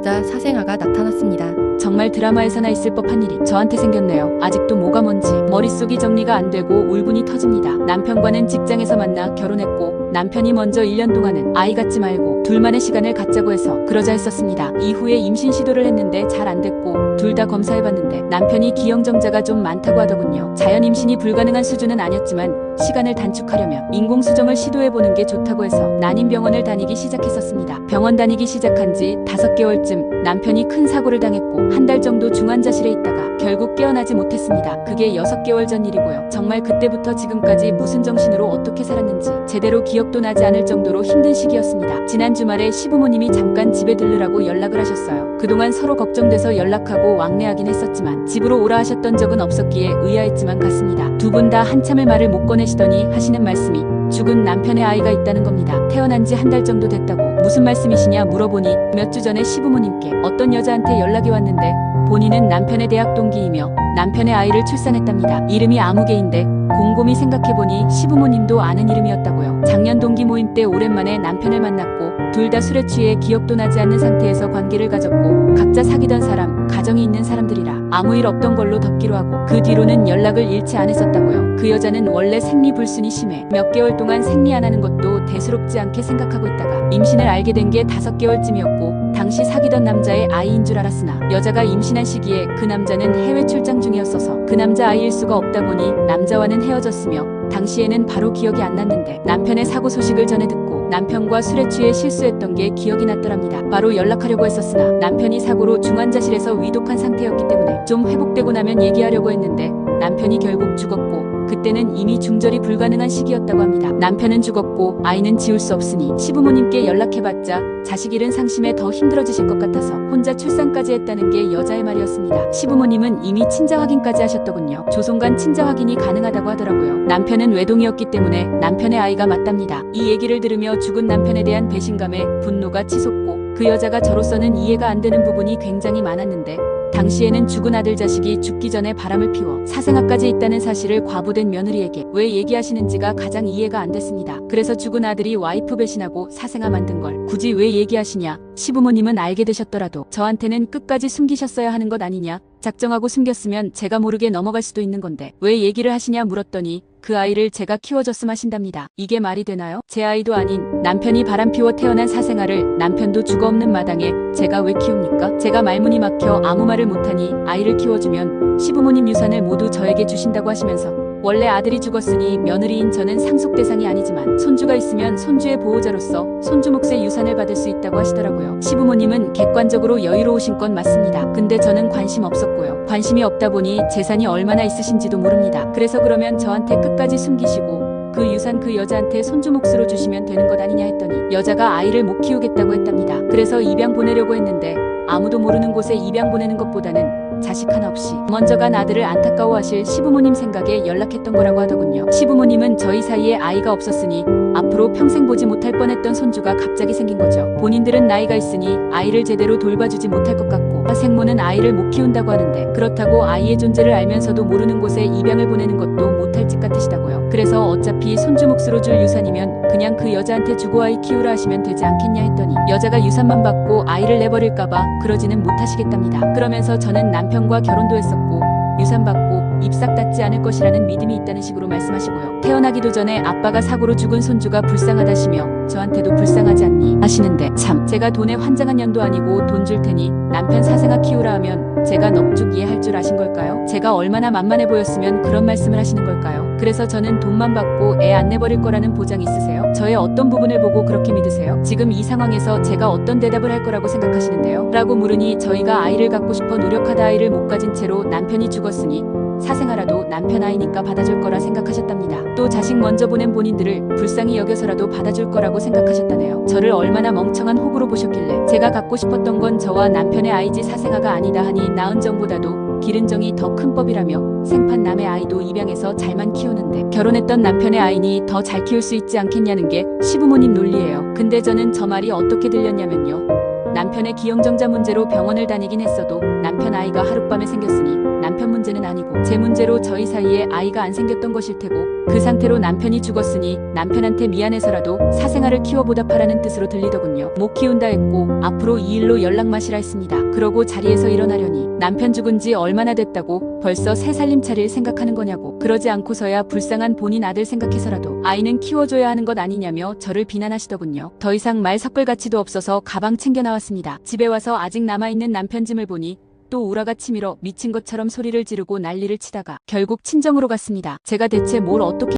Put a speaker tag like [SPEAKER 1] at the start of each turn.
[SPEAKER 1] 여자 사생아가 나타났습니다.
[SPEAKER 2] 정말 드라마에서나 있을 법한 일이 저한테 생겼네요. 아직도 뭐가 뭔지 머릿속이 정리가 안 되고 울분이 터집니다. 남편과는 직장에서 만나 결혼했고 남편이 먼저 1년 동안은 아이 갖지 말고 둘만의 시간을 갖자고 해서 그러자 했었습니다. 이후에 임신 시도를 했는데 잘 안 됐고 둘 다 검사해봤는데 남편이 기형정자가 좀 많다고 하더군요. 자연 임신이 불가능한 수준은 아니었지만 시간을 단축하려면 인공수정을 시도해보는 게 좋다고 해서 난임병원을 다니기 시작했었습니다. 병원 다니기 시작한 지 5개월쯤 남편이 큰 사고를 당했고 한 달 정도 중환자실에 있다가 결국 깨어나지 못했습니다. 그게 6개월 전 일이고요. 정말 그때부터 지금까지 무슨 정신으로 어떻게 살았는지 제대로 기억도 나지 않을 정도로 힘든 시기였습니다. 지난 주말에 시부모님이 잠깐 집에 들르라고 연락을 하셨어요. 그동안 서로 걱정돼서 연락하고 왕래하긴 했었지만 집으로 오라 하셨던 적은 없었기에 의아했지만 갔습니다. 두 분 다 한참을 말을 못 꺼내시더니 하시는 말씀이 죽은 남편의 아이가 있다는 겁니다. 태어난 지 한 달 정도 됐다고. 무슨 말씀이시냐 물어보니 몇 주 전에 시부모님께 어떤 여자한테 연락이 왔는데 본인은 남편의 대학 동기이며 남편의 아이를 출산했답니다. 이름이 아무개인데 곰곰이 생각해보니 시부모님도 아는 이름이었다고요. 작년 동기 모임 때 오랜만에 남편을 만났고 둘 다 술에 취해 기억도 나지 않는 상태에서 관계를 가졌고 각자 사귀던 사람, 가정이 있는 사람들이라 아무 일 없던 걸로 덮기로 하고 그 뒤로는 연락을 잃지 않았었다고요. 그 여자는 원래 생리불순이 심해 몇 개월 동안 생리 안 하는 것도 대수롭지 않게 생각하고 있다가 임신을 알게 된 게 5개월쯤이었고 당시 사귀던 남자의 아이인 줄 알았으나 여자가 임신한 시기에 그 남자는 해외 출장 중이었어서 그 남자 아이일 수가 없다 보니 남자와는 헤어졌으며 당시에는 바로 기억이 안 났는데 남편의 사고 소식을 전해 듣고 남편과 술에 취해 실수했던 게 기억이 났더랍니다. 바로 연락하려고 했었으나 남편이 사고로 중환자실에서 위독한 상태였기 때문에 좀 회복되고 나면 얘기하려고 했는데 남편이 결국 죽었고 그때는 이미 중절이 불가능한 시기였다고 합니다. 남편은 죽었고 아이는 지울 수 없으니 시부모님께 연락해봤자 자식 잃은 상심에 더 힘들어지실 것 같아서 혼자 출산까지 했다는 게 여자의 말이었습니다. 시부모님은 이미 친자 확인까지 하셨더군요. 조손간 친자 확인이 가능하다고 하더라고요. 남편은 외동이었기 때문에 남편의 아이가 맞답니다. 이 얘기를 들으며 죽은 남편에 대한 배신감에 분노가 치솟고 그 여자가 저로서는 이해가 안 되는 부분이 굉장히 많았는데 당시에는 죽은 아들 자식이 죽기 전에 바람을 피워 사생아까지 있다는 사실을 과부된 며느리에게 왜 얘기하시는지가 가장 이해가 안 됐습니다. 그래서 죽은 아들이 와이프 배신하고 사생아 만든 걸 굳이 왜 얘기하시냐? 시부모님은 알게 되셨더라도 저한테는 끝까지 숨기셨어야 하는 것 아니냐? 작정하고 숨겼으면 제가 모르게 넘어갈 수도 있는 건데 왜 얘기를 하시냐 물었더니 그 아이를 제가 키워줬음 하신답니다. 이게 말이 되나요? 제 아이도 아닌 남편이 바람피워 태어난 사생아를 남편도 죽어 없는 마당에 제가 왜 키웁니까? 제가 말문이 막혀 아무 말을 못하니 아이를 키워주면 시부모님 유산을 모두 저에게 주신다고 하시면서 원래 아들이 죽었으니 며느리인 저는 상속 대상이 아니지만 손주가 있으면 손주의 보호자로서 손주 몫의 유산을 받을 수 있다고 하시더라고요. 시부모님은 객관적으로 여유로우신 건 맞습니다. 근데 저는 관심 없었고요. 관심이 없다 보니 재산이 얼마나 있으신지도 모릅니다. 그래서 그러면 저한테 끝까지 숨기시고 그 유산 그 여자한테 손주 몫으로 주시면 되는 것 아니냐 했더니 여자가 아이를 못 키우겠다고 했답니다. 그래서 입양 보내려고 했는데 아무도 모르는 곳에 입양 보내는 것보다는 자식 하나 없이 먼저 간 아들을 안타까워하실 시부모님 생각에 연락했던 거라고 하더군요. 시부모님은 저희 사이에 아이가 없었으니 앞으로 평생 보지 못할 뻔했던 손주가 갑자기 생긴 거죠. 본인들은 나이가 있으니 아이를 제대로 돌봐주지 못할 것 같고 생모는 아이를 못 키운다고 하는데 그렇다고 아이의 존재를 알면서도 모르는 곳에 입양을 보내는 것도 못할 짓 같으시다고요. 그래서 어차피 손주 몫으로 줄 유산이면 그냥 그 여자한테 주고 아이 키우라 하시면 되지 않겠냐 했더니 여자가 유산만 받고 아이를 내버릴까봐 그러지는 못하시겠답니다. 그러면서 저는 남편과 결혼도 했었고 유산 받고 입 싹 닫지 않을 것이라는 믿음이 있다는 식으로 말씀하시고요. 태어나기도 전에 아빠가 사고로 죽은 손주가 불쌍하다시며 저한테도 불쌍하지 않니 하시는데 참 제가 돈에 환장한 년도 아니고 돈 줄 테니 남편 사생아 키우라 하면 제가 넋죽 이해할 줄 아신 걸까요? 제가 얼마나 만만해 보였으면 그런 말씀을 하시는 걸까요? 그래서 저는 돈만 받고 애 안 내버릴 거라는 보장 있으세요? 저의 어떤 부분을 보고 그렇게 믿으세요? 지금 이 상황에서 제가 어떤 대답을 할 거라고 생각하시는데요? 라고 물으니 저희가 아이를 갖고 싶어 노력하다 아이를 못 가진 채로 남편이 죽었으니 사생아라도 남편 아이니까 받아줄 거라 생각하셨답니다. 또 자식 먼저 보낸 본인들을 불쌍히 여겨서라도 받아줄 거라고 생각하셨다네요. 저를 얼마나 멍청한 호구로 보셨길래 제가 갖고 싶었던 건 저와 남편의 아이지 사생아가 아니다 하니 낳은 정보다도 기른 정이 더 큰 법이라며 생판 남의 아이도 입양해서 잘만 키우는데 결혼했던 남편의 아이니 더 잘 키울 수 있지 않겠냐는 게 시부모님 논리예요. 근데 저는 저 말이 어떻게 들렸냐면요. 남편의 기형정자 문제로 병원을 다니긴 했어도 남편 아이가 하룻밤에 생겼으니 남편 문제는 아니고 제 문제로 저희 사이에 아이가 안 생겼던 것일 테고 그 상태로 남편이 죽었으니 남편한테 미안해서라도 사생아를 키워 보답하라는 뜻으로 들리더군요. 못 키운다 했고 앞으로 이 일로 연락 마시라 했습니다. 그러고 자리에서 일어나려니 남편 죽은 지 얼마나 됐다고 벌써 새 살림 차릴 생각하는 거냐고. 그러지 않고서야 불쌍한 본인 아들 생각해서라도 아이는 키워줘야 하는 것 아니냐며 저를 비난하시더군요. 더 이상 말 섞을 가치도 없어서 가방 챙겨 나왔습니다. 집에 와서 아직 남아있는 남편 짐을 보니 또 우라가 치밀어 미친 것처럼 소리를 지르고 난리를 치다가 결국 친정으로 갔습니다. 제가 대체 뭘 어떻게